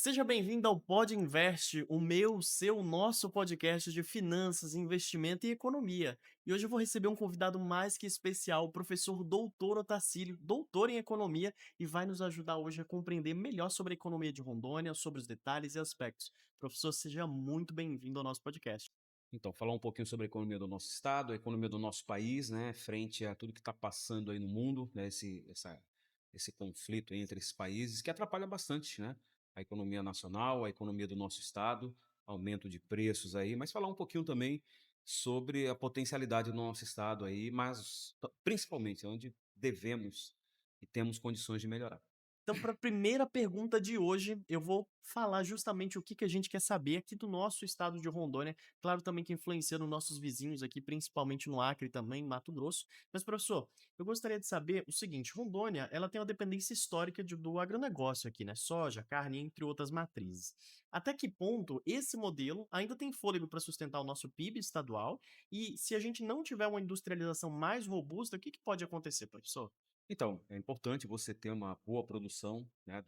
Seja bem-vindo ao Pod Invest, o meu, o seu, o nosso podcast de finanças, investimento e economia. E hoje eu vou receber um convidado mais que especial, o professor Doutor Otacílio, doutor em economia, e vai nos ajudar hoje a compreender melhor sobre a economia de Rondônia, sobre os detalhes e aspectos. Professor, seja muito bem-vindo ao nosso podcast. Então, falar um pouquinho sobre a economia do nosso estado, a economia do nosso país, né, frente a tudo que está passando aí no mundo, né, esse conflito entre esses países que atrapalha bastante, né, a economia nacional, a economia do nosso estado, aumento de preços aí, mas falar um pouquinho também sobre a potencialidade do nosso estado aí, mas principalmente onde devemos e temos condições de melhorar. Então, para a primeira pergunta de hoje, eu vou falar justamente o que a gente quer saber aqui do nosso estado de Rondônia. Claro também que influencia nos nossos vizinhos aqui, principalmente no Acre e também, Mato Grosso. Mas, professor, eu gostaria de saber o seguinte: Rondônia, ela tem uma dependência histórica do agronegócio aqui, né? Soja, carne, entre outras matrizes. Até que ponto esse modelo ainda tem fôlego para sustentar o nosso PIB estadual? E se a gente não tiver uma industrialização mais robusta, o que pode acontecer, professor? Então, é importante você ter uma boa produção, né,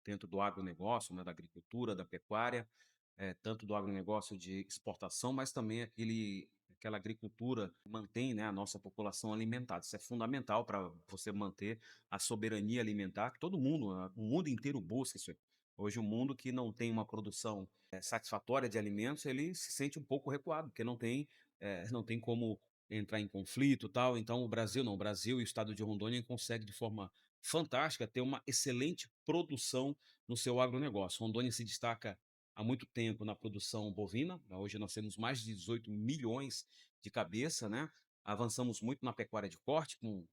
dentro do agronegócio, né, da agricultura, da pecuária, tanto do agronegócio de exportação, mas também aquela agricultura que mantém, né, a nossa população alimentada. Isso é fundamental para você manter a soberania alimentar, que todo mundo, o mundo inteiro busca isso aí. Hoje, o mundo que não tem uma produção satisfatória de alimentos, ele se sente um pouco recuado, porque não tem como entrar em conflito e tal. Então o Brasil não, o Brasil e o estado de Rondônia consegue de forma fantástica ter uma excelente produção no seu agronegócio. Rondônia se destaca há muito tempo na produção bovina, né. Hoje nós temos mais de 18 milhões de cabeça, né? Avançamos muito na pecuária de corte, com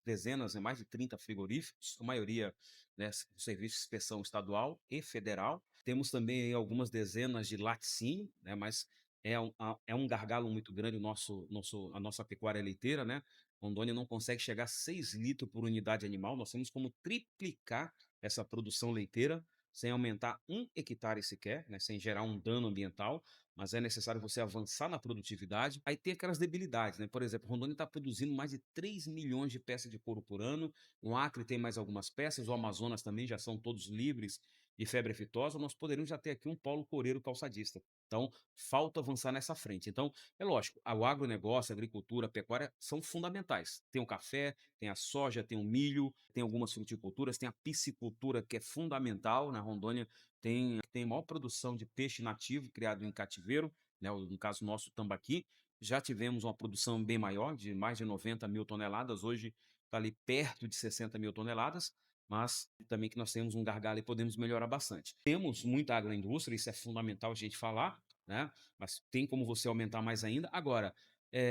dezenas, né, mais de 30 frigoríficos, a maioria, né, serviço de inspeção estadual e federal. Temos também aí algumas dezenas de laticínio, né, mas é um gargalo muito grande a nossa pecuária leiteira, né? Rondônia não consegue chegar a 6 litros por unidade animal. Nós temos como triplicar essa produção leiteira sem aumentar 1 hectare sequer, né? Sem gerar um dano ambiental, mas é necessário você avançar na produtividade. Aí tem aquelas debilidades, né? Por exemplo, Rondônia está produzindo mais de 3 milhões de peças de couro por ano, o Acre tem mais algumas peças, o Amazonas também já são todos livres de febre aftosa. Nós poderíamos já ter aqui um polo coureiro calçadista. Então, falta avançar nessa frente. Então, é lógico, o agronegócio, a agricultura, a pecuária são fundamentais. Tem o café, tem a soja, tem o milho, tem algumas fruticulturas, tem a piscicultura, que é fundamental. Na Rondônia tem a maior produção de peixe nativo criado em cativeiro, né, no caso nosso, o tambaqui. Já tivemos uma produção bem maior, de mais de 90 mil toneladas, hoje está ali perto de 60 mil toneladas, mas também que nós temos um gargalo e podemos melhorar bastante. Temos muita agroindústria, isso é fundamental a gente falar, né? Mas tem como você aumentar mais ainda. Agora,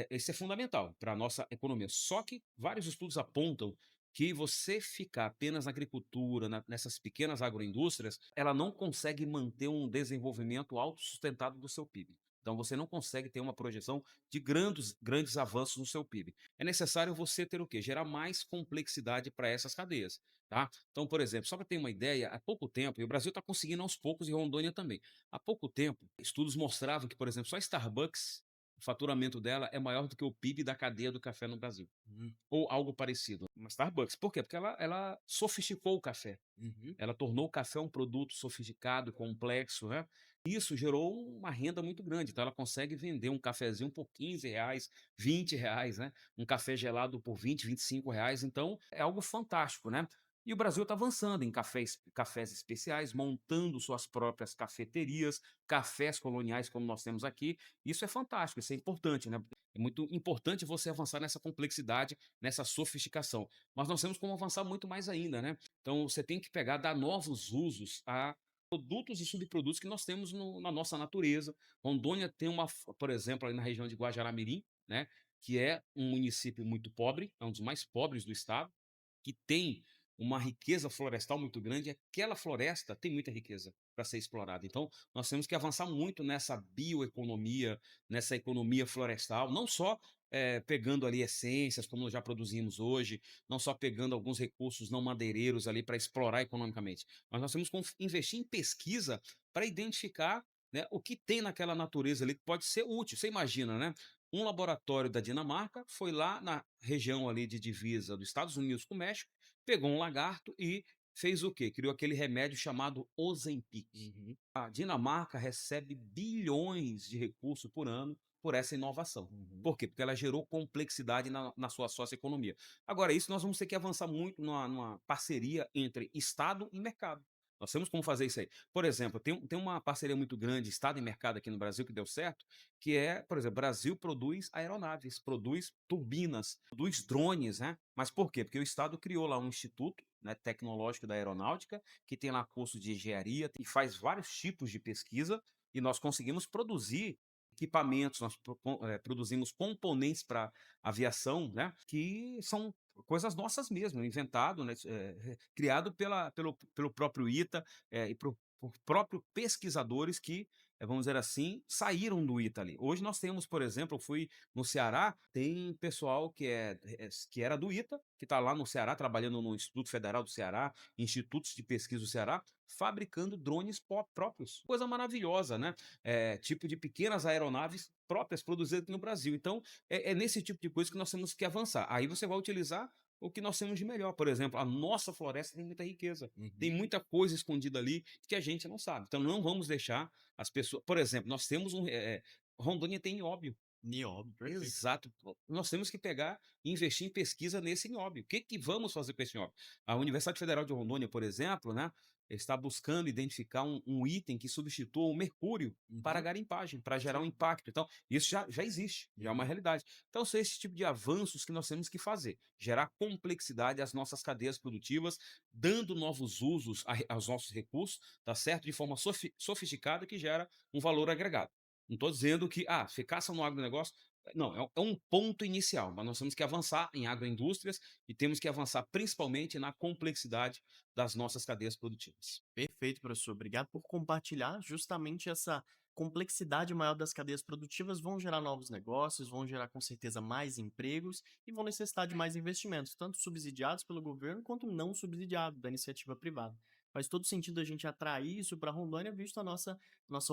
isso é fundamental para a nossa economia. Só que vários estudos apontam que você ficar apenas na agricultura, nessas pequenas agroindústrias, ela não consegue manter um desenvolvimento autossustentado do seu PIB. Então você não consegue ter uma projeção de grandes avanços no seu PIB. É necessário você ter o quê? Gerar mais complexidade para essas cadeias, tá? Então, por exemplo, só para ter uma ideia, há pouco tempo, e o Brasil está conseguindo aos poucos, e Rondônia também. Há pouco tempo, estudos mostravam que, por exemplo, só a Starbucks, o faturamento dela é maior do que o PIB da cadeia do café no Brasil. Uhum, Ou algo parecido. Uma Starbucks. Por quê? Porque ela sofisticou o café. uhum. Ela tornou o café um produto sofisticado, complexo, né? Isso gerou uma renda muito grande. Então ela consegue vender um cafezinho por R$ 15, R$ 20, né? Um café gelado por R$ 20, R$ 25. Então é algo fantástico, né? E o Brasil está avançando em cafés especiais, montando suas próprias cafeterias, cafés coloniais como nós temos aqui. Isso é fantástico, isso é importante, né? É muito importante você avançar nessa complexidade, nessa sofisticação. Mas nós temos como avançar muito mais ainda, né? Então você tem que pegar, dar novos usos a produtos e subprodutos que nós temos na nossa natureza. Rondônia tem por exemplo, ali na região de Guajará-Mirim, né, que é um município muito pobre, é um dos mais pobres do estado, que tem uma riqueza florestal muito grande. Aquela floresta tem muita riqueza para ser explorada. Então, nós temos que avançar muito nessa bioeconomia, nessa economia florestal, não só pegando ali essências, como nós já produzimos hoje, não só pegando alguns recursos não madeireiros ali para explorar economicamente, mas nós temos que investir em pesquisa para identificar, né, o que tem naquela natureza ali que pode ser útil. Você imagina, né? Um laboratório da Dinamarca foi lá na região ali de divisa dos Estados Unidos com o México, pegou um lagarto e fez o quê? Criou aquele remédio chamado Ozempic. Uhum, A Dinamarca recebe bilhões de recursos por ano por essa inovação. uhum. Por quê? Porque ela gerou complexidade na sua socioeconomia. Agora, isso nós vamos ter que avançar muito numa parceria entre Estado e mercado. Nós temos como fazer isso aí. Por exemplo, tem uma parceria muito grande, Estado e mercado aqui no Brasil, que deu certo, que é, por exemplo, Brasil produz aeronaves, produz turbinas, produz drones, né? Mas por quê? Porque o Estado criou lá um instituto, né, tecnológico da aeronáutica, que tem lá curso de engenharia e faz vários tipos de pesquisa, e nós conseguimos produzir equipamentos, nós produzimos componentes para aviação, né, que são coisas nossas mesmo, inventado, né, criado pelo próprio ITA, e por próprio pesquisadores que, vamos dizer assim, saíram do ITA ali. Hoje nós temos, por exemplo, eu fui no Ceará, tem pessoal que era do ITA, que está lá no Ceará trabalhando no Instituto Federal do Ceará, institutos de pesquisa do Ceará, fabricando drones próprios. Coisa maravilhosa, né? Tipo de pequenas aeronaves próprias produzidas aqui no Brasil. Então, é nesse tipo de coisa que nós temos que avançar. Aí você vai utilizar o que nós temos de melhor. Por exemplo, a nossa floresta tem muita riqueza, tem Uhum. muita coisa escondida ali que a gente não sabe. Então, não vamos deixar as pessoas. Por exemplo, nós temos Rondônia tem nióbio. Nióbio, perfeito. Exato. Nós temos que pegar e investir em pesquisa nesse nióbio. O que que vamos fazer com esse nióbio? A Universidade Federal de Rondônia, por exemplo, né, está buscando identificar um item que substitua o mercúrio para a Uhum. garimpagem, para gerar um Sim. impacto. Então, isso já existe, já é uma Uhum. realidade. Então, são esse tipo de avanços que nós temos que fazer. Gerar complexidade às nossas cadeias produtivas, dando novos usos aos nossos recursos, tá certo? De forma sofisticada que gera um valor agregado. Não estou dizendo que, ficar só no agronegócio não, é um ponto inicial, mas nós temos que avançar em agroindústrias e temos que avançar principalmente na complexidade das nossas cadeias produtivas. Perfeito, professor. Obrigado por compartilhar. Justamente essa complexidade maior das cadeias produtivas vão gerar novos negócios, vão gerar com certeza mais empregos e vão necessitar de mais investimentos, tanto subsidiados pelo governo quanto não subsidiados da iniciativa privada. Faz todo sentido a gente atrair isso para Rondônia, visto a nossa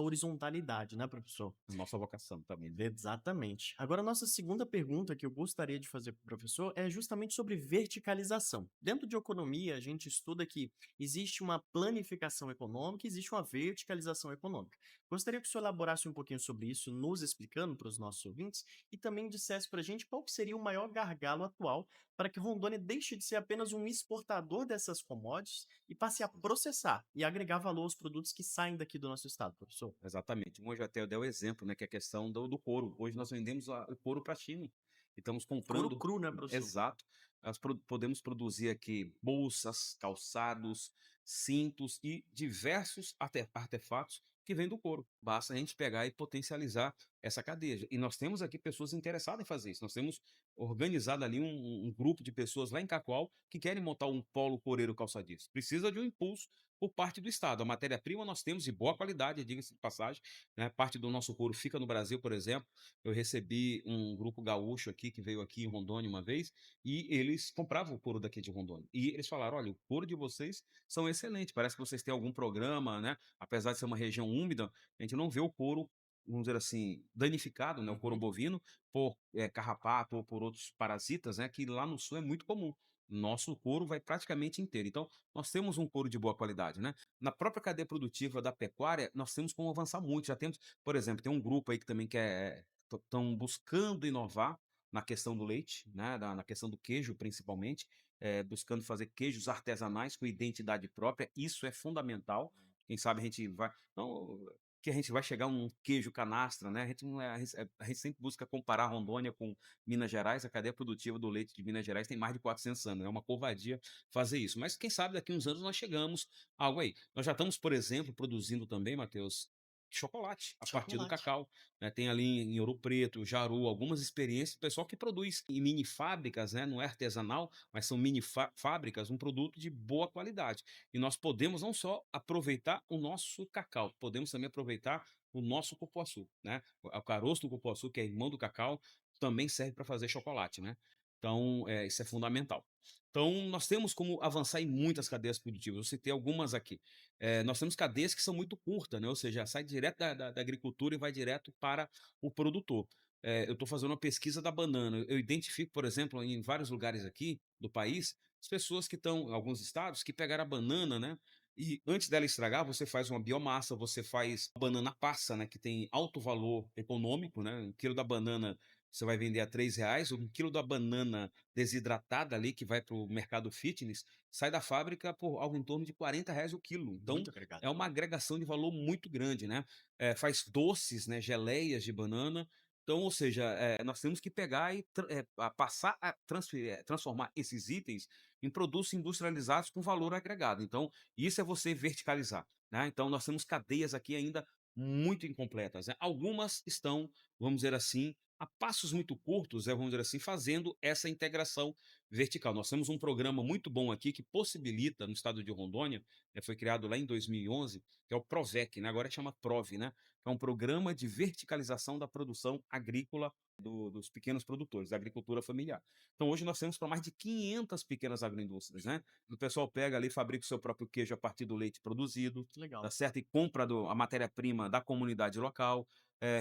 horizontalidade, né, professor? Nossa vocação também, né? Exatamente. Agora, a nossa segunda pergunta que eu gostaria de fazer para o professor é justamente sobre verticalização. Dentro de economia, a gente estuda que existe uma planificação econômica e existe uma verticalização econômica. Gostaria que o senhor elaborasse um pouquinho sobre isso, nos explicando para os nossos ouvintes, e também dissesse para a gente qual que seria o maior gargalo atual para que Rondônia deixe de ser apenas um exportador dessas commodities e passe a processar e agregar valor aos produtos que saem daqui do nosso estado, professor. Exatamente. Hoje até eu dei o exemplo, né, que é a questão do couro. Hoje nós vendemos o couro para a China e estamos Couro comprando. cru, né, professor? Exato. Nós podemos produzir aqui bolsas, calçados, cintos e diversos artefatos que vêm do couro. Basta a gente pegar e potencializar essa cadeia. E nós temos aqui pessoas interessadas em fazer isso. Nós temos organizado ali um grupo de pessoas lá em Cacoal que querem montar um polo coureiro calçadista. Precisa de um impulso por parte do Estado. A matéria-prima nós temos de boa qualidade, diga-se de passagem, né? Parte do nosso couro fica no Brasil, por exemplo. Eu recebi um grupo gaúcho aqui que veio aqui em Rondônia uma vez e eles compravam o couro daqui de Rondônia. E eles falaram: olha, o couro de vocês são excelentes. Parece que vocês têm algum programa, né? Apesar de ser uma região úmida, a gente não vê o couro, vamos dizer assim, danificado, né? O couro Uhum. bovino por carrapato ou por outros parasitas, né? Que lá no sul é muito comum. Nosso couro vai praticamente inteiro. Então, nós temos um couro de boa qualidade, né? Na própria cadeia produtiva da pecuária, nós temos como avançar muito. Já temos, por exemplo, tem um grupo aí que também quer estão buscando inovar na questão do leite, né? Na questão do queijo, principalmente, buscando fazer queijos artesanais com identidade própria. Isso é fundamental. Quem sabe a gente vai. Não, que a gente vai chegar a um queijo canastra, né? A gente, não é, a gente sempre busca comparar Rondônia com Minas Gerais. A cadeia produtiva do leite de Minas Gerais tem mais de 400 anos. É uma covardia fazer isso. Mas quem sabe daqui a uns anos nós chegamos a algo aí. Nós já estamos, por exemplo, produzindo também, Matheus, chocolate a partir do Chocolate. cacau, né? Tem ali em Ouro Preto, Jaru, algumas experiências, pessoal que produz em mini fábricas, né? Não é artesanal, mas são mini fábricas, um produto de boa qualidade. E nós podemos não só aproveitar o nosso cacau, podemos também aproveitar o nosso cupuaçu, né? O caroço do cupuaçu, que é irmão do cacau, também serve para fazer chocolate, né? Então, isso é fundamental. Então, nós temos como avançar em muitas cadeias produtivas. Eu citei algumas aqui. Nós temos cadeias que são muito curtas, né? Ou seja, sai direto da agricultura e vai direto para o produtor. Eu estou fazendo uma pesquisa da banana. Eu identifico, por exemplo, em vários lugares aqui do país, As pessoas que estão em alguns estados que pegaram a banana, né, e antes dela estragar, você faz uma biomassa, você faz a banana passa, né, que tem alto valor econômico, né, 1 quilo da banana você vai vender a R$ 3, 1 quilo da banana desidratada ali, que vai para o mercado fitness, sai da fábrica por algo em torno de R$ 40 o quilo. Então, Muito agregado. é uma agregação de valor muito grande, né. Faz doces, né, geleias de banana. Então, ou seja, nós temos que pegar e passar a transformar esses itens em produtos industrializados com valor agregado. Então, isso é você verticalizar, né. Então nós temos cadeias aqui ainda muito incompletas, né. Algumas estão, vamos dizer assim, a passos muito curtos, vamos dizer assim, fazendo essa integração vertical. Nós temos um programa muito bom aqui que possibilita no estado de Rondônia, foi criado lá em 2011, que é o Provec, né, agora chama Prove, né, que é um programa de verticalização da produção agrícola dos pequenos produtores, da agricultura familiar. Então hoje nós temos para mais de 500 pequenas agroindústrias, né. O pessoal pega ali, fabrica o seu próprio queijo a partir do leite produzido, Que legal. tá certo? E compra a matéria-prima da comunidade local,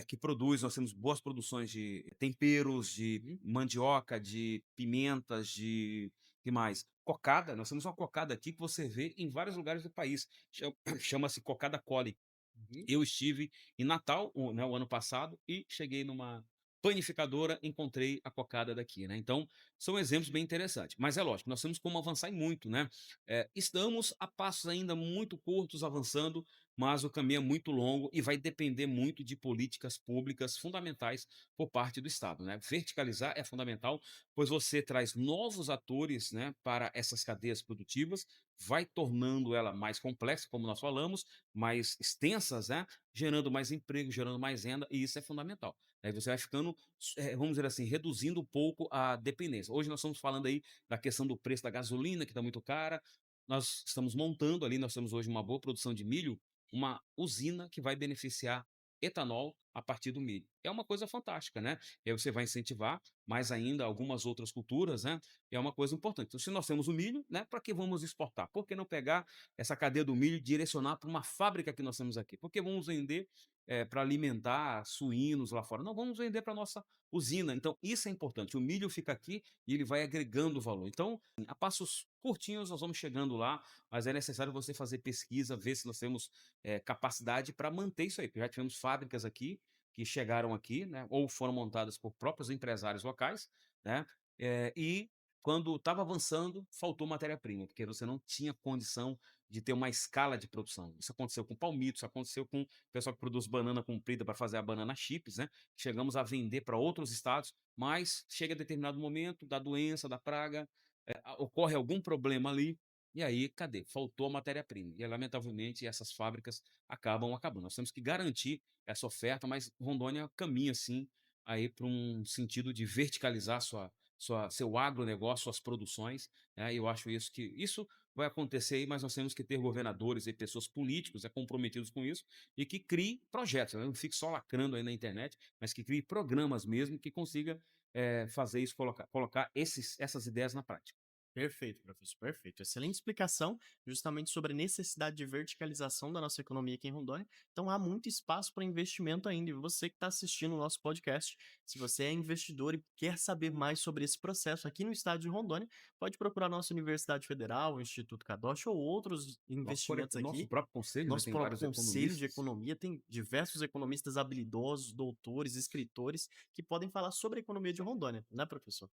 que produz. Nós temos boas produções de temperos, de Uhum. mandioca, de pimentas, de que mais? Cocada, nós temos uma cocada aqui que você vê em vários lugares do país, chama-se cocada Collie. Uhum. Eu estive em Natal, o ano passado, e cheguei numa panificadora, encontrei a cocada daqui, né. Então, são exemplos bem interessantes. Mas é lógico, nós temos como avançar em muito, né. Estamos a passos ainda muito curtos avançando, mas o caminho é muito longo e vai depender muito de políticas públicas fundamentais por parte do Estado, né. Verticalizar é fundamental, pois você traz novos atores, né, para essas cadeias produtivas, vai tornando ela mais complexa, como nós falamos, mais extensas, né, gerando mais emprego, gerando mais renda, e isso é fundamental. Aí você vai ficando, vamos dizer assim, reduzindo um pouco a dependência. Hoje nós estamos falando aí da questão do preço da gasolina, que está muito cara. Nós estamos montando ali, nós temos hoje uma boa produção de milho, uma usina que vai beneficiar etanol a partir do milho. É uma coisa fantástica, né? E aí você vai incentivar mais ainda algumas outras culturas, né? E é uma coisa importante. Então, se nós temos o milho, né? Para que vamos exportar? Por que não pegar essa cadeia do milho e direcionar para uma fábrica que nós temos aqui? Porque vamos vender para alimentar suínos lá fora. Não, vamos vender para nossa usina. Então, isso é importante. O milho fica aqui e ele vai agregando valor. Então, a passos curtinhos, nós vamos chegando lá, mas é necessário você fazer pesquisa, ver se nós temos capacidade para manter isso aí. Porque já tivemos fábricas aqui que chegaram aqui, né, ou foram montadas por próprios empresários locais, né, e quando estava avançando, faltou matéria-prima, porque você não tinha condição de ter uma escala de produção. Isso aconteceu com palmito, isso aconteceu com o pessoal que produz banana comprida para fazer a banana chips, né? Chegamos a vender para outros estados, mas chega a determinado momento da doença, da praga, ocorre algum problema ali, e aí, cadê? Faltou a matéria-prima. E, lamentavelmente, essas fábricas acabam acabando. Nós temos que garantir essa oferta, mas Rondônia caminha, sim, aí para um sentido de verticalizar seu agronegócio, suas produções, né? E eu acho isso vai acontecer aí, mas nós temos que ter governadores e pessoas políticos, comprometidos com isso, e que crie projetos, né, não fique só lacrando aí na internet, mas que crie programas mesmo, que consiga, fazer isso, colocar essas ideias na prática. Perfeito, professor, perfeito. Excelente explicação, justamente sobre a necessidade de verticalização da nossa economia aqui em Rondônia. Então há muito espaço para investimento ainda. E você que está assistindo o nosso podcast, se você é investidor e quer saber mais sobre esse processo aqui no estado de Rondônia, pode procurar nossa Universidade Federal, o Instituto Cadoche ou outros investimentos O nosso aqui. próprio conselho, né, Nosso tem próprio vários conselho de economistas. economia tem diversos economistas habilidosos, doutores, escritores, que podem falar sobre a economia de Rondônia, né, professor?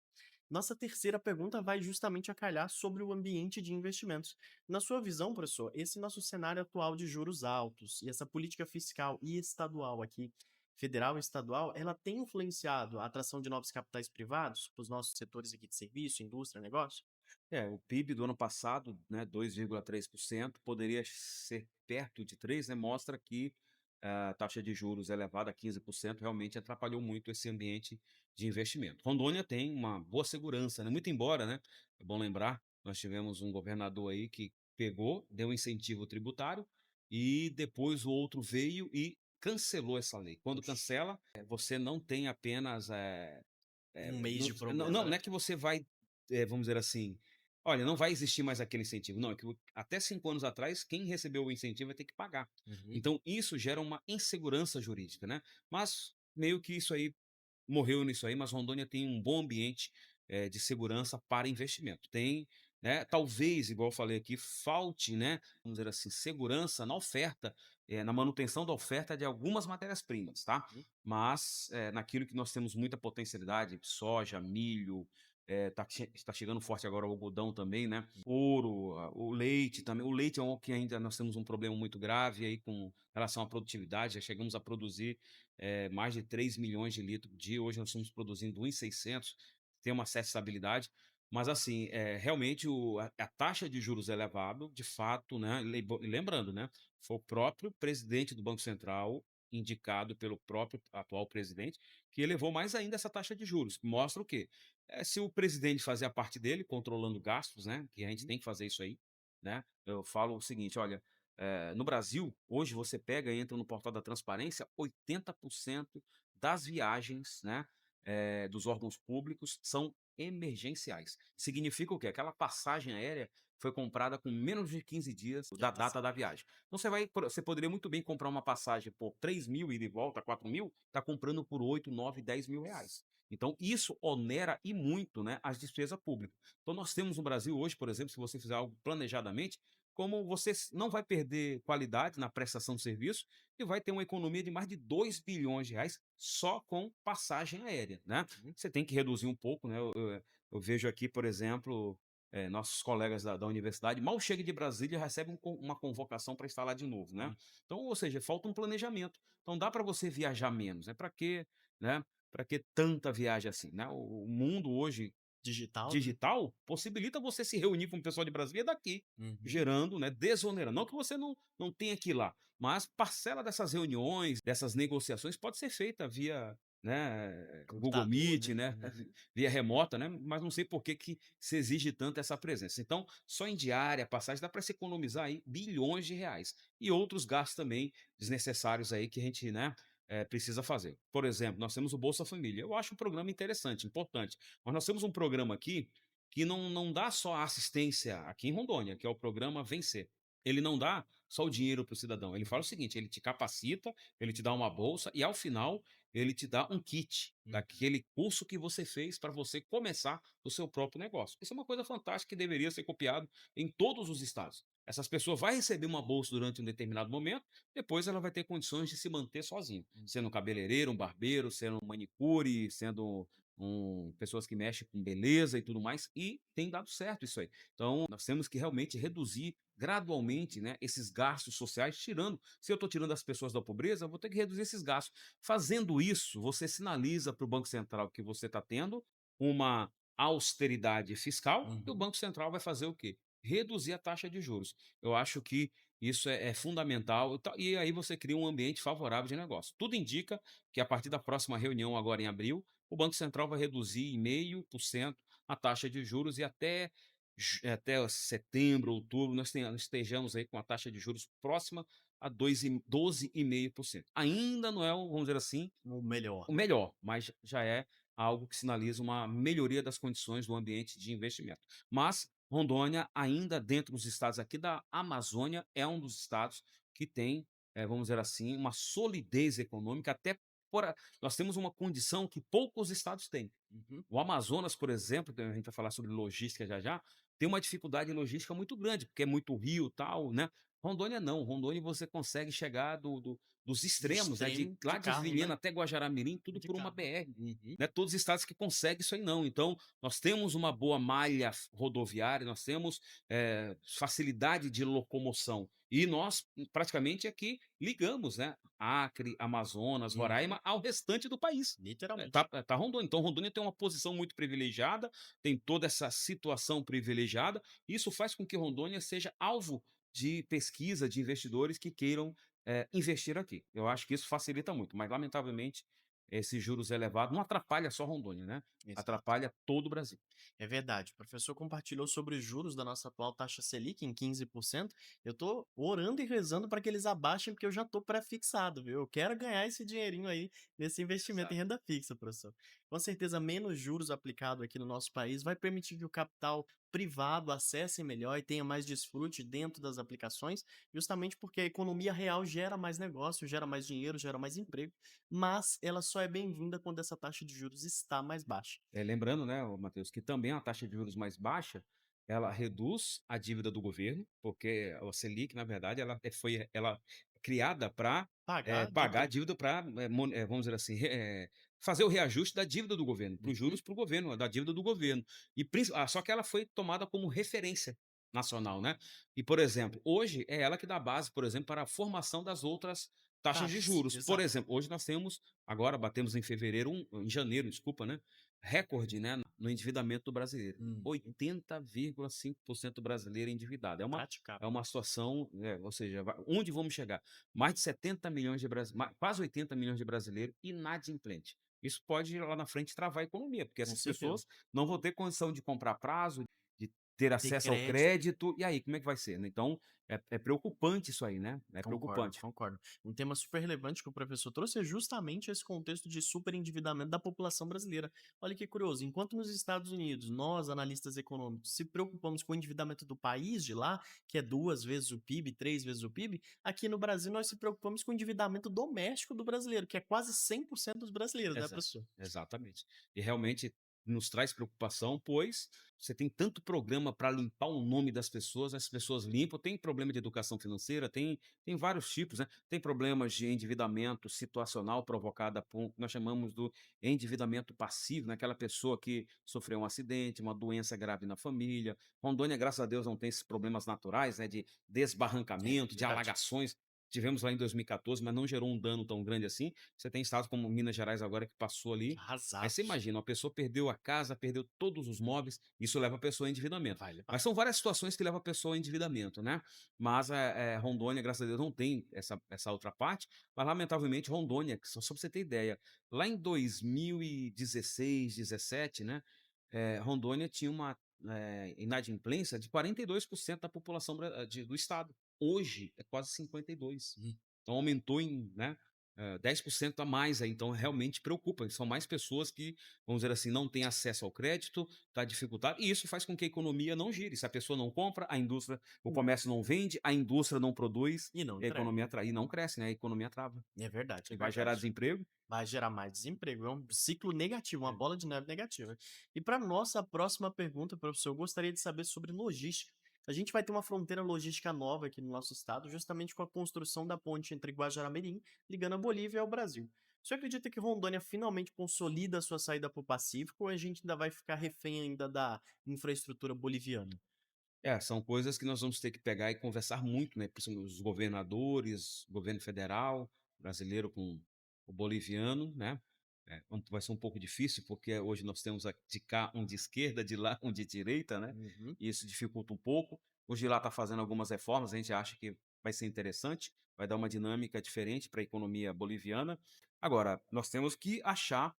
Nossa terceira pergunta vai justamente a calhar sobre o ambiente de investimentos. Na sua visão, professor, esse nosso cenário atual de juros altos e essa política fiscal e estadual aqui, federal e estadual, ela tem influenciado a atração de novos capitais privados para os nossos setores aqui de serviço, indústria, negócio? O PIB do ano passado, né, 2,3%, poderia ser perto de 3, né, mostra que a taxa de juros elevada a 15% realmente atrapalhou muito esse ambiente de investimento. Rondônia tem uma boa segurança, né, muito embora, né, é bom lembrar, nós tivemos um governador aí que pegou, deu um incentivo tributário e depois o outro veio e cancelou essa lei. Quando Puxa, cancela, você não tem apenas, um mês não de não problema, não né? é que você vai, vamos dizer assim, olha, não vai existir mais aquele incentivo, não, é que até 5 anos atrás, quem recebeu o incentivo vai ter que pagar. Uhum. Então isso gera uma insegurança jurídica, né. Mas meio que isso aí morreu nisso aí, mas Rondônia tem um bom ambiente, de segurança para investimento. Tem, né, talvez, igual eu falei aqui, falte, né, vamos dizer assim, segurança na oferta, na manutenção da oferta de algumas matérias-primas, tá. Uhum. Mas, naquilo que nós temos muita potencialidade, soja, milho, está chegando forte agora o algodão também, né, ouro, o leite também. O leite é um que ainda nós temos um problema muito grave aí com relação à produtividade, já chegamos a produzir, mais de 3 milhões de litros por dia, hoje nós estamos produzindo 1.600, tem uma certa estabilidade, mas assim, realmente a taxa de juros elevado, de fato, né, lembrando, né, foi o próprio presidente do Banco Central, indicado pelo próprio atual presidente, que elevou mais ainda essa taxa de juros. Mostra o quê? Se o presidente fazer a parte dele, controlando gastos, né, que a gente Uhum. tem que fazer isso aí, né, eu falo o seguinte: olha, no Brasil, hoje você pega e entra no portal da transparência, 80% das viagens, né, dos órgãos públicos são emergenciais. Significa o quê? Aquela passagem aérea foi comprada com menos de 15 dias Já da tá data da viagem. Então você poderia muito bem comprar uma passagem por 3.000 ida e volta, 4.000, tá comprando por 8, 9, 10 mil reais. Então isso onera e muito, né, as despesas públicas. Então nós temos no Brasil hoje, por exemplo, se você fizer algo planejadamente, como você não vai perder qualidade na prestação de serviço e vai ter uma economia de mais de 2 bilhões de reais só com passagem aérea, né. Uhum. Você tem que reduzir um pouco, né, eu vejo aqui, por exemplo, nossos colegas da universidade, mal chega de Brasília, recebe uma convocação para instalar de novo, né. Hum. Então, ou seja, falta um planejamento. Então dá para você viajar menos, né, para que, né, para que tanta viagem assim, né. O mundo hoje Digital, né? digital possibilita você se reunir com o pessoal de Brasília daqui, Uhum. gerando, né, desonerando. Não que você não tenha que ir lá, mas parcela dessas reuniões, dessas negociações pode ser feita via, né, Google Computador, Meet, né? né, Uhum. via remota, né, mas não sei por que que se exige tanto essa presença. Então, só em diária, passagem, dá para se economizar aí bilhões de reais. E outros gastos também desnecessários aí que a gente, né, precisa fazer. Por exemplo, nós temos o Bolsa Família. Eu acho um programa interessante, importante. Mas nós temos um programa aqui que não dá só assistência aqui em Rondônia, que é o programa Vencer. Ele não dá só o dinheiro para o cidadão. Ele fala o seguinte: ele te capacita, ele te dá uma bolsa e, ao final, ele te dá um kit Uhum. daquele curso que você fez para você começar o seu próprio negócio. Isso é uma coisa fantástica que deveria ser copiado em todos os estados. Essas pessoas vão receber uma bolsa durante um determinado momento, depois ela vai ter condições de se manter sozinho, Uhum. sendo um cabeleireiro, um barbeiro, sendo um manicure, sendo pessoas que mexem com beleza e tudo mais, e tem dado certo isso aí. Então, nós temos que realmente reduzir gradualmente, né, esses gastos sociais, tirando. Se eu estou tirando as pessoas da pobreza, eu vou ter que reduzir esses gastos. Fazendo isso, você sinaliza para o Banco Central que você está tendo uma austeridade fiscal, e o Uhum. Banco Central vai fazer o quê? Reduzir a taxa de juros. Eu acho que isso é fundamental, e aí você cria um ambiente favorável de negócio. Tudo indica que a partir da próxima reunião, agora em abril, o Banco Central vai reduzir em 0,5% a taxa de juros e até setembro, outubro, nós estejamos aí com a taxa de juros próxima a 12,5%. Ainda não é, vamos dizer assim, O melhor. o melhor, mas já é algo que sinaliza uma melhoria das condições do ambiente de investimento. Mas Rondônia, ainda dentro dos estados aqui da Amazônia, é um dos estados que tem, vamos dizer assim, uma solidez econômica, até nós temos uma condição que poucos estados têm. Uhum. O Amazonas, por exemplo, que a gente vai falar sobre logística já já, tem uma dificuldade logística muito grande, porque é muito rio, tal, né. Rondônia não, Rondônia você consegue chegar dos Do extremos, né, extremo de lá de carro, né? Vilhena até Guajará-Mirim, tudo De por uma carro. BR. Uhum. Não é todos os estados que conseguem isso aí não. Então, nós temos uma boa malha rodoviária, nós temos, facilidade de locomoção. E nós, praticamente, aqui ligamos, né, Acre, Amazonas, Uhum. Roraima ao restante do país. Literalmente. Tá Rondônia. Então Rondônia tem uma posição muito privilegiada, tem toda essa situação privilegiada, isso faz com que Rondônia seja alvo de pesquisa de investidores que queiram, investir aqui. Eu acho que isso facilita muito, mas lamentavelmente esses juros elevados não atrapalha só Rondônia, né, Exato. atrapalha todo o Brasil. É verdade. O professor compartilhou sobre os juros da nossa atual taxa Selic em 15%. Eu estou orando e rezando para que eles abaixem, porque eu já estou pré-fixado, viu? Eu quero ganhar esse dinheirinho aí nesse investimento em Exato. renda fixa, professor. Com certeza, menos juros aplicado aqui no nosso país vai permitir que o capital privado acesse melhor e tenha mais desfrute dentro das aplicações, justamente porque a economia real gera mais negócio, gera mais dinheiro, gera mais emprego, mas ela só é bem-vinda quando essa taxa de juros está mais baixa. Lembrando, né, ô Matheus, que também a taxa de juros mais baixa, ela reduz a dívida do governo, porque a Selic, na verdade, ela é criada para Pagar a pagar a dívida. dívida para, vamos dizer assim, fazer o reajuste da dívida do governo, para os Uhum. juros para o governo, da dívida do governo. Só que ela foi tomada como referência nacional, né. E, por exemplo, hoje é ela que dá base, por exemplo, para a formação das outras taxas de Taxas, juros. Por exato. exemplo, hoje nós temos agora batemos em janeiro, desculpa, né, recorde, né, no endividamento do brasileiro. Uhum. 80,5% brasileiro endividado. É Praticamente. uma situação, ou seja, onde vamos chegar? Mais de 70 milhões de brasileiros, quase 80 milhões de brasileiros inadimplente. Isso pode lá na frente travar a economia, porque Com essas certeza. pessoas não vão ter condição de comprar prazo, de ter Ter acesso ao crédito. crédito, e aí como é que vai ser, né? Então é preocupante isso aí, né? É Concordo, preocupante. concordo. Um tema super relevante que o professor trouxe é justamente esse contexto de superendividamento da população brasileira. Olha que curioso, enquanto nos Estados Unidos, nós, analistas econômicos, se preocupamos com o endividamento do país de lá, que é 2 vezes o PIB, 3 vezes o PIB, aqui no Brasil nós se preocupamos com o endividamento doméstico do brasileiro, que é quase 100% dos brasileiros, né, Exa professor? exatamente. E realmente nos traz preocupação, pois você tem tanto programa para limpar o nome das pessoas, as pessoas limpam, tem problema de educação financeira, tem vários tipos, né. Tem problemas de endividamento situacional provocada por nós chamamos do endividamento passivo, né, aquela pessoa que sofreu um acidente, uma doença grave na família. Rondônia, graças a Deus, não tem esses problemas naturais, né, de É, desbarrancamento, de verdade. alagações. Tivemos lá em 2014, mas não gerou um dano tão grande assim. Você tem estados como Minas Gerais agora que passou ali. Aí você Arrasados. imagina, uma pessoa perdeu a casa, perdeu todos os móveis, isso leva a pessoa a endividamento. Vai levar. Mas são várias situações que levam a pessoa a endividamento, né. Mas, Rondônia, graças a Deus, não tem essa outra parte, mas lamentavelmente Rondônia, que só pra você ter ideia, lá em 2016, 17, né, Rondônia tinha uma, inadimplência de 42% da população do estado. Hoje é quase 52. Então aumentou em, né, 10% a mais aí, então realmente preocupa, são mais pessoas que, vamos dizer assim, não têm acesso ao crédito, está dificultado, e isso faz com que a economia não gire. Se a pessoa não compra, o Hum. comércio não vende, a indústria não produz, E não e a entrega. economia e não cresce, né, a economia trava. É verdade, é E vai gerar verdade. desemprego. Vai gerar mais desemprego, é um ciclo negativo, uma É. bola de neve negativa. E para nossa próxima pergunta, professor, eu gostaria de saber sobre logística. A gente vai ter uma fronteira logística nova aqui no nosso estado, justamente com a construção da ponte entre Guajará-Mirim, ligando a Bolívia ao Brasil. O senhor acredita que Rondônia finalmente consolida a sua saída para o Pacífico ou a gente ainda vai ficar refém ainda da infraestrutura boliviana? São coisas que nós vamos ter que pegar e conversar muito, né, principalmente os governadores, governo federal, brasileiro com o boliviano, né. Vai ser um pouco difícil, porque hoje nós temos de cá um de esquerda, de lá um de direita, né, Uhum. e isso dificulta um pouco. O de lá está fazendo algumas reformas, a gente acha que vai ser interessante, vai dar uma dinâmica diferente para a economia boliviana. Agora, nós temos que achar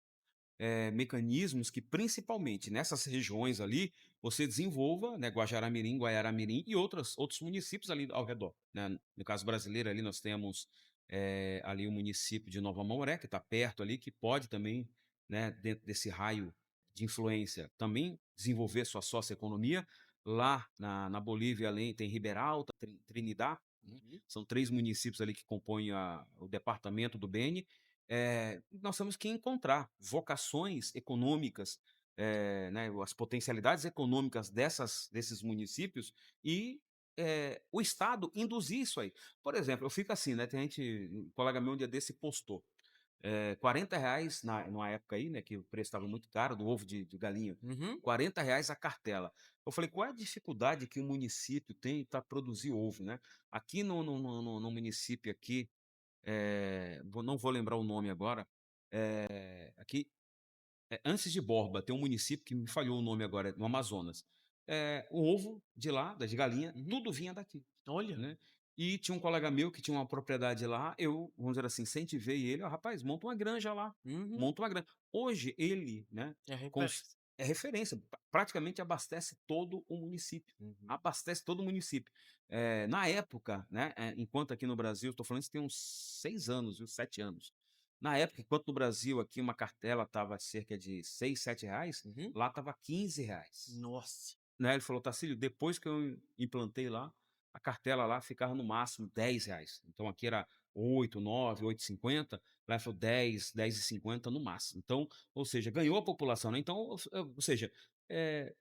mecanismos que, principalmente nessas regiões ali, você desenvolva, né, Guajará-Mirim, Guaiará-Mirim e outros municípios ali ao redor, né. No caso brasileiro ali nós temos, ali o município de Nova Mamoré, que está perto ali, que pode também, né, dentro desse raio de influência, também desenvolver sua socioeconomia. Lá na Bolívia, além tem Ribeirão Alta, Trinidad, né, Uhum. são 3 municípios ali que compõem o departamento do Beni. Nós temos que encontrar vocações econômicas, né, as potencialidades econômicas desses municípios e, o Estado induzir isso aí. Por exemplo, eu fico assim, né, tem gente um colega meu um dia desse postou, R$ 40 numa época aí, né, que o preço estava muito caro, do ovo de galinha, Uhum. R$ 40 a cartela. Eu falei: "Qual é a dificuldade que o município tem para produzir ovo, né?" Aqui no município aqui, não vou lembrar o nome agora, aqui, antes de Borba, tem um município que me falhou o nome agora, no Amazonas. O ovo de lá, das galinhas, Uhum. tudo vinha daqui, Olha. né. E tinha um colega meu que tinha uma propriedade lá, eu, vamos dizer assim, incentivei ele: "Ó, rapaz, monta uma granja lá, Uhum. monta uma granja". Hoje ele, né, É cons referência. é referência, praticamente abastece todo o município, Uhum. abastece todo o município. Na época, né, enquanto aqui no Brasil, estou falando isso tem uns 6 anos, viu, 7 anos. Na época, enquanto no Brasil aqui uma cartela estava cerca de R$ 6, R$ 7, Uhum. lá estava R$ 15. Nossa. Né, ele falou: "Tacílio, depois que eu implantei lá, a cartela lá ficava no máximo R$ 10. Então aqui era 8, 9, 8,50, lá ele falou 10, 10,50 no máximo. Então, ou seja, ganhou a população, né, então, ou seja, eh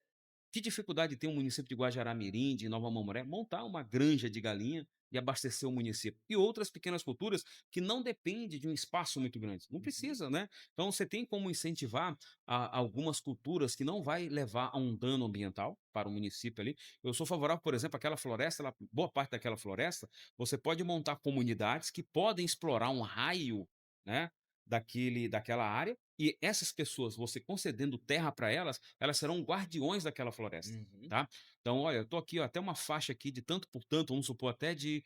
Que dificuldade tem o município de Guajará-Mirim, de Nova Mamoré, montar uma granja de galinha e abastecer o município. E outras pequenas culturas que não depende de um espaço muito grande. Não Uhum. precisa, né? Então você tem como incentivar algumas culturas que não vai levar a um dano ambiental para o município ali. Eu sou favorável, por exemplo, àquela floresta, boa parte daquela floresta, você pode montar comunidades que podem explorar um raio, né, daquela área, e essas pessoas, você concedendo terra para elas, elas serão guardiões daquela floresta, Uhum. tá. Então, olha, eu tô aqui, ó, até uma faixa aqui de tanto por tanto, vamos supor até de,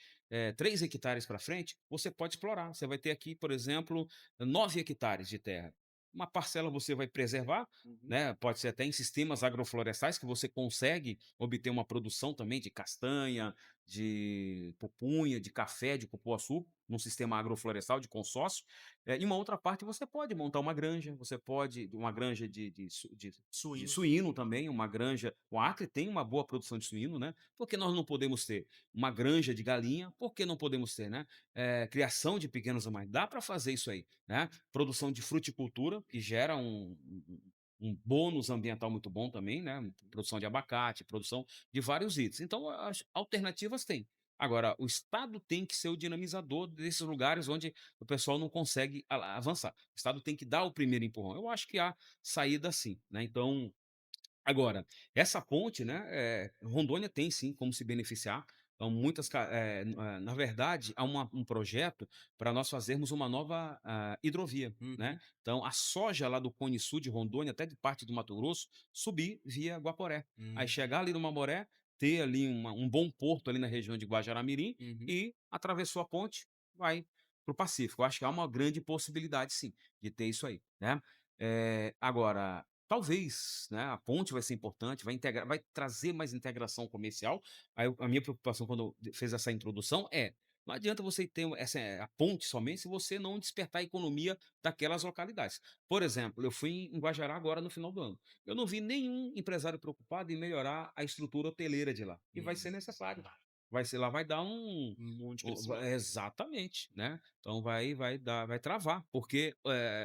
3 hectares para frente, você pode explorar. Você vai ter aqui, por exemplo, 9 hectares de terra. Uma parcela você vai preservar, Uhum. né, pode ser até em sistemas agroflorestais que você consegue obter uma produção também de castanha, de pupunha, de café, de cupuaçu, num sistema agroflorestal de consórcio. E uma outra parte você pode montar uma granja, você pode uma granja de Suíno. suíno também, uma granja o Acre tem uma boa produção de suíno, né, por que nós não podemos ter uma granja de galinha, por que não podemos ter, né, criação de pequenos animais, dá para fazer isso aí, né, produção de fruticultura, que gera um bônus ambiental muito bom também, né, produção de abacate, produção de vários itens. Então as alternativas tem. Agora, o Estado tem que ser o dinamizador desses lugares onde o pessoal não consegue avançar. O Estado tem que dar o primeiro empurrão. Eu acho que há saída sim, né, então agora, essa ponte, né, Rondônia tem sim como se beneficiar. Então muitas na verdade, há um projeto para nós fazermos uma nova, hidrovia, né. Uhum. Então a soja lá do Cone Sul de Rondônia, até de parte do Mato Grosso, subir via Guaporé. Aí Hum. chegar ali no Mamoré, ter ali um bom porto ali na região de Guajará-Mirim Uhum. e atravessou a ponte, vai para o Pacífico. Eu acho que há uma grande possibilidade sim, de ter isso aí, né. Agora talvez, né, a ponte vai ser importante, vai trazer mais integração comercial. Aí a minha preocupação quando fez essa introdução não adianta você ter a ponte somente se você não despertar a economia daquelas localidades. Por exemplo, eu fui em Guajará agora no final do ano. Eu não vi nenhum empresário preocupado em melhorar a estrutura hoteleira de lá, e vai ser necessário. Tá. Vai ser lá vai dar Um monte de crescimento. exatamente, né. Então vai travar, porque,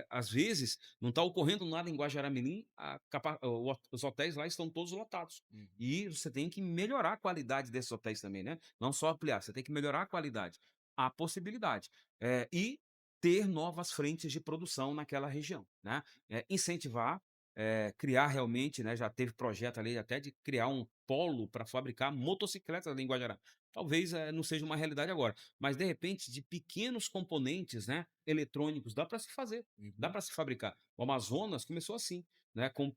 às vezes não está ocorrendo nada em Guajará-Mirim, a capa o ho os hotéis lá estão todos lotados. Uhum. E você tem que melhorar a qualidade desses hotéis também, né, não só ampliar, você tem que melhorar a qualidade. Há possibilidade. E ter novas frentes de produção naquela região, né. Incentivar, criar realmente, né, já teve projeto ali até de criar um polo para fabricar motocicletas ali em Guajará. Talvez, não seja uma realidade agora, mas de repente de pequenos componentes, né, eletrônicos, dá para se fazer, dá Uhum. para se fabricar. O Amazonas começou assim, né, com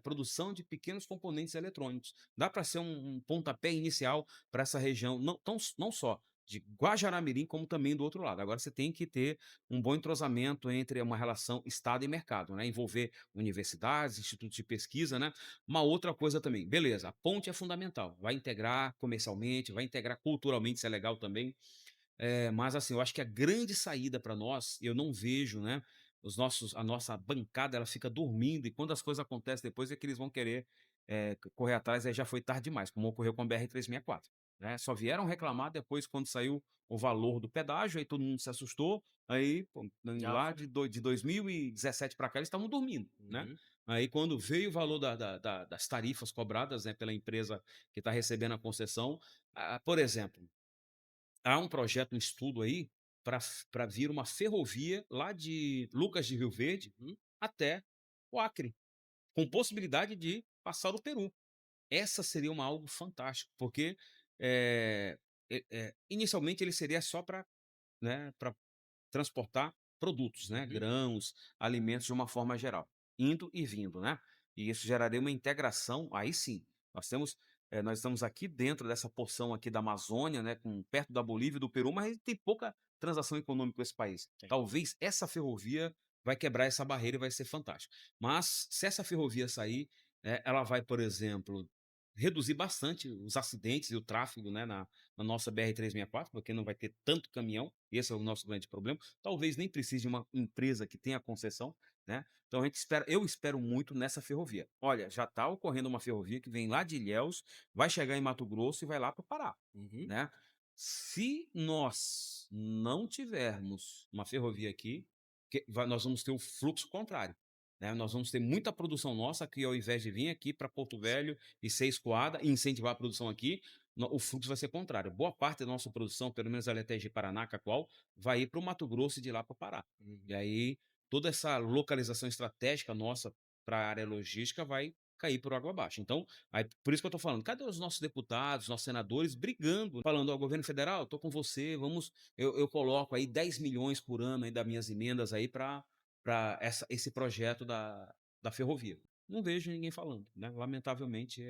produção de pequenos componentes eletrônicos. Dá para ser um pontapé inicial para essa região, não só de Guajará-Mirim, como também do outro lado. Agora você tem que ter um bom entrosamento entre uma relação Estado e mercado, né, envolver universidades, institutos de pesquisa, né. Uma outra coisa também, beleza, a ponte é fundamental, vai integrar comercialmente, vai integrar culturalmente, isso é legal também. Mas assim, eu acho que a grande saída para nós, eu não vejo, né, a nossa bancada ela fica dormindo e quando as coisas acontecem depois é que eles vão querer, correr atrás, aí já foi tarde demais, como ocorreu com a BR-364, né. Só vieram reclamar depois quando saiu o valor do pedágio, aí todo mundo se assustou, aí pô, Já lá foi. de 2017 para cá eles estavam dormindo, né. Uhum. Aí quando veio o valor das tarifas cobradas, né, pela empresa que está recebendo a concessão, por exemplo, há um projeto, um estudo aí, para vir uma ferrovia lá de Lucas de Rio Verde Uhum. até o Acre, com possibilidade de passar o Peru. Essa seria algo fantástico, porque, inicialmente ele seria só para, né, transportar produtos, né, Uhum. grãos, alimentos de uma forma geral, indo e vindo, né. E isso geraria uma integração, aí sim, nós estamos aqui dentro dessa porção aqui da Amazônia, né, perto da Bolívia e do Peru, mas tem pouca transação econômica com esse país. Tem. Talvez essa ferrovia vai quebrar essa barreira e vai ser fantástico. Mas se essa ferrovia sair, ela vai, por exemplo, reduzir bastante os acidentes e o tráfego, né, na nossa BR-364, porque não vai ter tanto caminhão, esse é o nosso grande problema. Talvez nem precise de uma empresa que tenha concessão, né. Então eu espero muito nessa ferrovia. Olha, já está ocorrendo uma ferrovia que vem lá de Ilhéus, vai chegar em Mato Grosso e vai lá para o Pará, Uhum. né. Se nós não tivermos uma ferrovia aqui, nós vamos ter o fluxo contrário. né, nós vamos ter muita produção nossa que ao invés de vir aqui para Porto Velho e ser escoada e incentivar a produção aqui, o fluxo vai ser contrário. Boa parte da nossa produção, pelo menos ali até de Paraná, Cacoal, vai ir para o Mato Grosso e de lá para o Pará. E Uhum. aí toda essa localização estratégica nossa para a área logística vai cair por água abaixo. Então, aí, por isso que eu estou falando, cadê os nossos deputados, nossos senadores brigando, falando ao governo federal, estou com você, vamos, eu coloco aí 10 milhões por ano aí das minhas emendas aí para esse projeto da ferrovia. Não vejo ninguém falando, né? Lamentavelmente,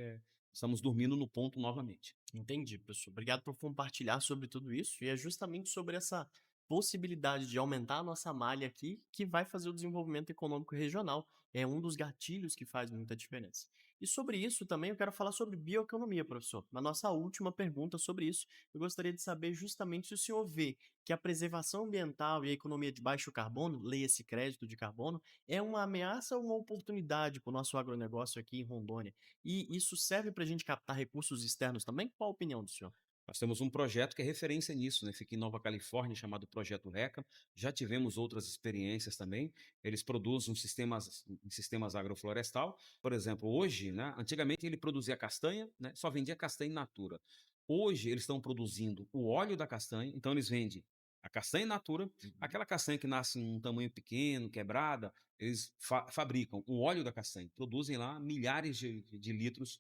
estamos dormindo no ponto novamente. Entendi, professor. Obrigado por compartilhar sobre tudo isso. E é justamente sobre essa possibilidade de aumentar a nossa malha aqui que vai fazer o desenvolvimento econômico regional. É um dos gatilhos que faz muita diferença. E sobre isso também eu quero falar sobre bioeconomia, professor. Na nossa última pergunta sobre isso, eu gostaria de saber justamente se o senhor vê que a preservação ambiental e a economia de baixo carbono, leia-se crédito de carbono, é uma ameaça ou uma oportunidade para o nosso agronegócio aqui em Rondônia. E isso serve para a gente captar recursos externos também? Qual a opinião do senhor? Nós temos um projeto que é referência nisso, né? Fica em Nova Califórnia, chamado Projeto RECA. Já tivemos outras experiências também. Eles produzem sistemas agroflorestal. Por exemplo, hoje, né? Antigamente ele produzia castanha, né? Só vendia castanha in natura. Hoje eles estão produzindo o óleo da castanha, então eles vendem a castanha in natura, Uhum. aquela castanha que nasce em um tamanho pequeno, quebrada, eles fabricam o óleo da castanha, produzem lá milhares de litros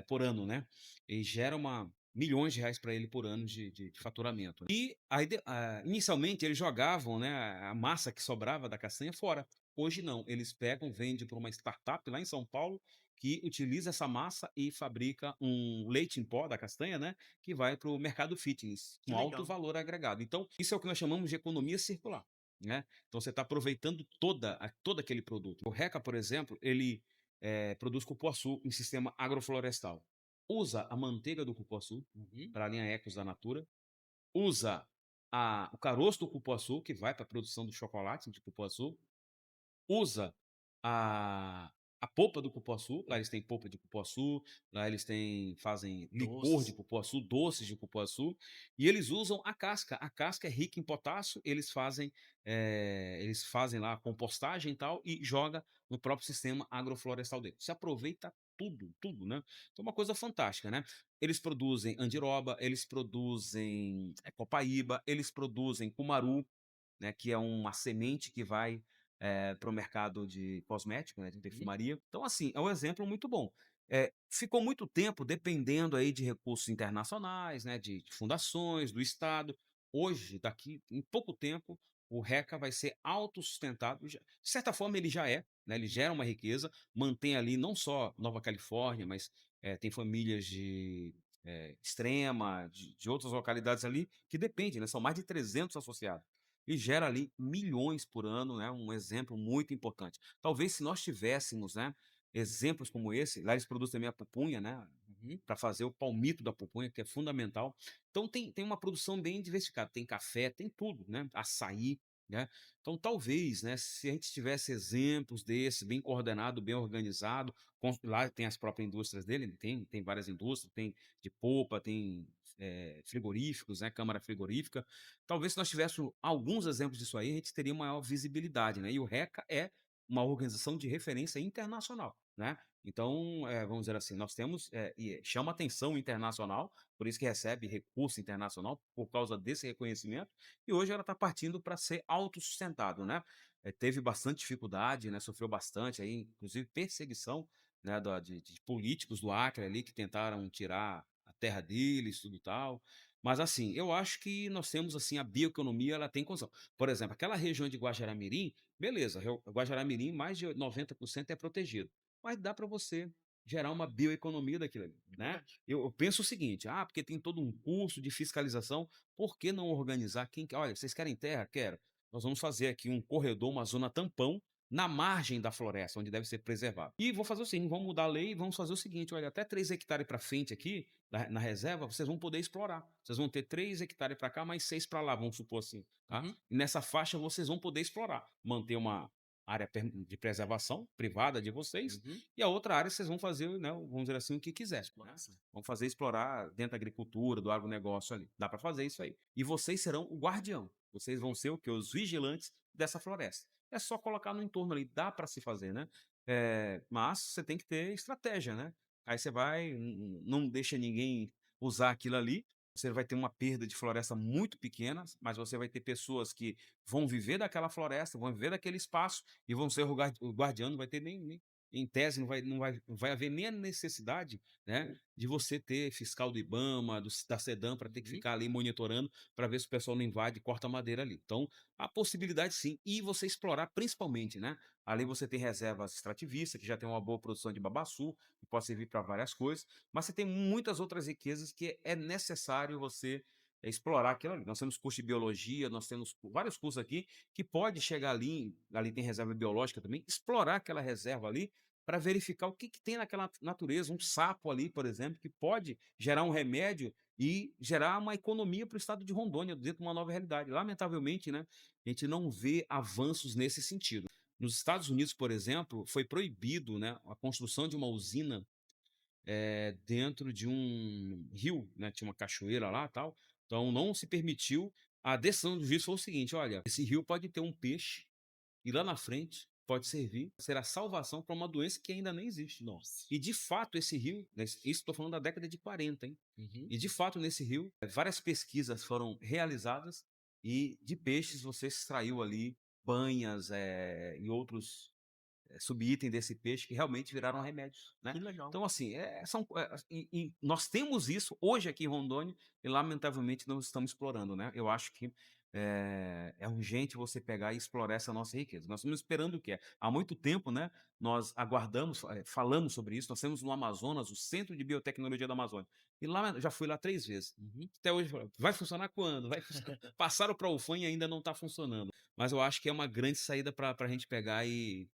por ano, né? E gera milhões de reais para ele por ano de faturamento. E aí, inicialmente eles jogavam, né, a massa que sobrava da castanha fora. Hoje não, eles pegam, vendem para uma startup lá em São Paulo que utiliza essa massa e fabrica um leite em pó da castanha, né, que vai para o mercado fitness Que com alto legal. valor agregado. Então, isso é o que nós chamamos de economia circular, né? Então você está aproveitando todo aquele produto. O Reca, por exemplo, ele produz cupuaçu em sistema agroflorestal. Usa a manteiga do cupuaçu, Uhum. para a linha Ecos da Natura, usa o caroço do cupuaçu, que vai para a produção do chocolate de cupuaçu, usa a a polpa do cupuaçu, lá eles têm polpa de cupuaçu, lá eles fazem licor de Doces. cupuaçu, doces de cupuaçu, e eles usam a casca é rica em potássio, eles fazem lá a compostagem e tal, e joga no próprio sistema agroflorestal deles. Se aproveita tudo, tudo, né. Então é uma coisa fantástica, né. Eles produzem andiroba, eles produzem, copaíba, eles produzem cumaru, né, que é uma semente que vai, para o mercado de cosmético, né, de Uhum. perfumaria. Então, assim, é um exemplo muito bom. Ficou muito tempo dependendo aí de recursos internacionais, né, de fundações, do estado. Hoje, daqui em pouco tempo, o RECA vai ser autossustentável, de certa forma ele já é, né, ele gera uma riqueza, mantém ali não só Nova Califórnia, mas, tem famílias de, Extrema, de outras localidades ali, que dependem, né, são mais de 300 associados e gera ali milhões por ano, né, um exemplo muito importante. Talvez se nós tivéssemos, né, exemplos como esse, lá eles produzem também a pupunha, né, Uhum. para fazer o palmito da pupunha, que é fundamental. Então tem uma produção bem diversificada, tem café, tem tudo, né, açaí, né. Então talvez, né, se a gente tivesse exemplos desses, bem coordenado, bem organizado, lá tem as próprias indústrias dele, tem várias indústrias, tem de polpa, tem, frigoríficos, né, câmara frigorífica. Talvez se nós tivéssemos alguns exemplos disso aí, a gente teria maior visibilidade, né, e o RECA é uma organização de referência internacional, né. Então, vamos dizer assim, nós temos, e chama atenção internacional, por isso que recebe recurso internacional, por causa desse reconhecimento, e hoje ela está partindo para ser autossustentável, né. Teve bastante dificuldade, né, sofreu bastante aí, inclusive perseguição, né, de políticos do Acre ali que tentaram tirar a terra deles, tudo tal. Mas assim, eu acho que nós temos assim, a bioeconomia ela tem condição. Por exemplo, aquela região de Guajará-Mirim, beleza, Guajará-Mirim mais de 90% é protegido, mas dá para você gerar uma bioeconomia daquilo ali, É né. verdade. Eu penso o seguinte: "Ah, porque tem todo um curso de fiscalização, por que não organizar quem quer? Olha, vocês querem terra? Quero. Nós vamos fazer aqui um corredor, uma zona tampão, na margem da floresta, onde deve ser preservado. E vou fazer o seguinte, vamos mudar a lei e vamos fazer o seguinte, olha, até 3 hectares para frente aqui, na reserva, vocês vão poder explorar. Vocês vão ter 3 hectares para cá, mais 6 para lá, vamos supor assim, tá? Uhum. E nessa faixa vocês vão poder explorar, manter uma área de preservação privada de vocês Uhum. e a outra área vocês vão fazer, né, vamos dizer assim, o que quiser, né? Exploração. Vão fazer explorar dentro da agricultura, do agronegócio ali. Dá para fazer isso aí. E vocês serão o guardião. Vocês vão ser o quê? Os vigilantes dessa floresta. é só colocar no entorno ali, dá para se fazer, né. Mas você tem que ter estratégia, né. Aí você vai, não deixa ninguém usar aquilo ali, você vai ter uma perda de floresta muito pequena, mas você vai ter pessoas que vão viver daquela floresta, vão viver daquele espaço e vão ser o guardião, não vai ter nem em tese, não vai haver nem a necessidade, né, de você ter fiscal do IBAMA, da SEDAM, para ter que Uhum. ficar ali monitorando para ver se o pessoal não invade e corta a madeira ali. Então, a possibilidade sim, e você explorar principalmente, né, ali você tem reservas extrativistas, que já tem uma boa produção de babaçu, que pode servir para várias coisas, mas você tem muitas outras riquezas que é necessário você explorar aquilo ali. Nós temos curso de biologia, nós temos vários cursos aqui que pode chegar ali tem reserva biológica também, explorar aquela reserva ali para verificar o que que tem naquela natureza, um sapo ali, por exemplo, que pode gerar um remédio e gerar uma economia para o estado de Rondônia, dentro de uma nova realidade. Lamentavelmente, né, a gente não vê avanços nesse sentido. Nos Estados Unidos, por exemplo, foi proibido, né, a construção de uma usina, dentro de um rio, né, tinha uma cachoeira lá, tal, então não se permitiu. A decisão do juiz foi o seguinte: "Olha, esse rio pode ter um peixe e lá na frente pode servir, ser a salvação para uma doença que ainda nem existe". Nossa. E de fato esse rio, né, isso estou falando da década de 40, hein. Uhum. E de fato nesse rio, várias pesquisas foram realizadas e de peixes você extraiu ali banhas, e outros subitem desse peixe que realmente viraram remédios, né. Que legal. Então assim, e nós temos isso hoje aqui em Rondônia e lamentavelmente não estamos explorando, né. Eu acho que, é urgente você pegar e explorar essa nossa riqueza. Nós estamos esperando o quê? Há muito tempo, né, nós aguardamos, falamos sobre isso, nós temos no Amazonas o Centro de Biotecnologia da Amazônia, e lá já fui lá 3 vezes. Uhum. Até hoje fala: "Vai funcionar quando? Vai funcionar". Passaram para a UFAM e ainda não está funcionando. Mas eu acho que é uma grande saída para a gente pegar e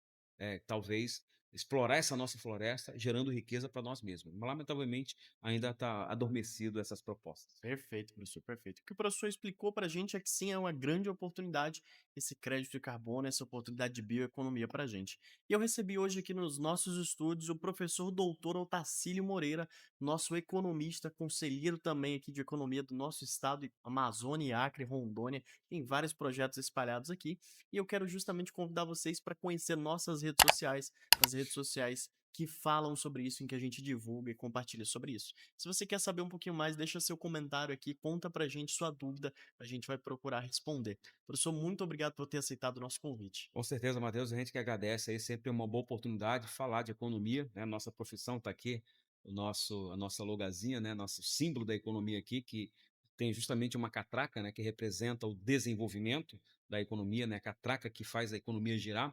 talvez explorar essa nossa floresta, gerando riqueza para nós mesmos. Mas, lamentavelmente, ainda está adormecido essas propostas. Perfeito, professor, perfeito. O que o professor explicou para a gente é que sim, é uma grande oportunidade esse crédito de carbono, essa oportunidade de bioeconomia para a gente. E eu recebi hoje aqui nos nossos estúdios o professor doutor Otacílio Moreira, nosso economista, conselheiro também aqui de economia do nosso estado, Amazônia, Acre, Rondônia, tem vários projetos espalhados aqui. E eu quero justamente convidar vocês para conhecer nossas redes sociais, as redes sociais que falam sobre isso, em que a gente divulga e compartilha sobre isso. Se você quer saber um pouquinho mais, deixa seu comentário aqui, conta pra gente sua dúvida, a gente vai procurar responder. Professor, muito obrigado por ter aceitado o nosso convite. Com certeza, Matheus, a gente que agradece aí, sempre é uma boa oportunidade de falar de economia, né, nossa profissão está aqui, a nossa logazinha, né, nosso símbolo da economia aqui, que tem justamente uma catraca, né, que representa o desenvolvimento da economia, né, a catraca que faz a economia girar,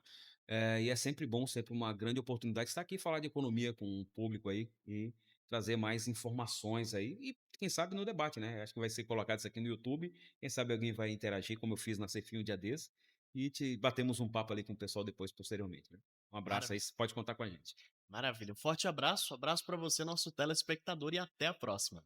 e é sempre bom, sempre uma grande oportunidade estar aqui e falar de economia com o público aí e trazer mais informações aí e quem sabe no debate, né, acho que vai ser colocado isso aqui no YouTube, quem sabe alguém vai interagir como eu fiz na Cefinho um dia desse, e te batemos um papo ali com o pessoal depois, posteriormente, né. Um abraço aí, Maravilha. você pode contar com a gente. Maravilha. Um forte abraço, abraço para você, nosso telespectador, e até a próxima.